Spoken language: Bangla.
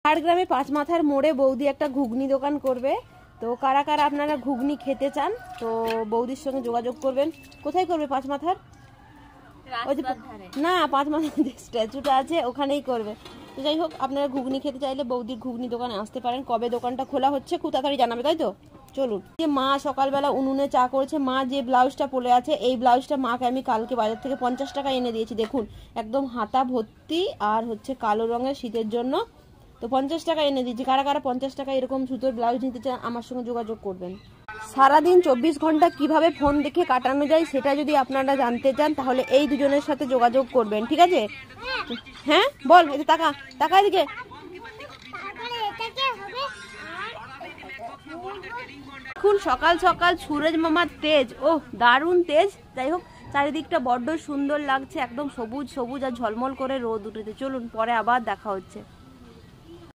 ঝাড়গ্রামে পাঁচ মাথার মোড়ে বৌদি একটা ঘুগনি দোকান করবে। তো কারা কারা আপনারা ঘুগনি খেতে চান তো বৌদির সঙ্গে যোগাযোগ করবেন। কোথায় করবে? পাঁচ মাথার না, পাঁচ মাথার যে স্ট্যাচুটা আছে ওখানেই করবে। তো যাই হোক, আপনারা ঘুগনি খেতে চাইলে বৌদির ঘুগনি দোকানে আসতে পারেন। কবে দোকানটা খোলা হচ্ছে খুব তাড়াতাড়ি জানাবে, তাই তো? চলুন। যে মা সকালবেলা উনুনে চা করেছে, মা যে ব্লাউজটা পরে আছে এই ব্লাউজটা মাকে আমি কালকে বাজার থেকে 50 টাকা এনে দিয়েছি। দেখুন একদম হাতা ভর্তি আর হচ্ছে কালো রঙের শীতের জন্য। তো 50 টাকা এনে দিয়েছি। কারা কারা 50 টাকা এরকম সুতোর ব্লাউজ নিতে চান আমার সঙ্গে যোগাযোগ করবেন। সারাদিন 24 ঘন্টা কিভাবে ফোন দেখে কাটানো যায় সেটা যদি আপনারা জানতে চান তাহলে এই দুজনের সাথে যোগাযোগ করবেন, ঠিক আছে? হ্যাঁ বল, এটা টাকা টাকা এদিকে। এখন সকাল সকাল সুরজ মামার তেজ, ওহ দারুণ তেজ। যাই হোক, চারিদিকটা বড্ড সুন্দর লাগছে, একদম সবুজ সবুজ আর ঝলমল করে রোদ উঠেছে। চলুন পরে আবার দেখা হচ্ছে।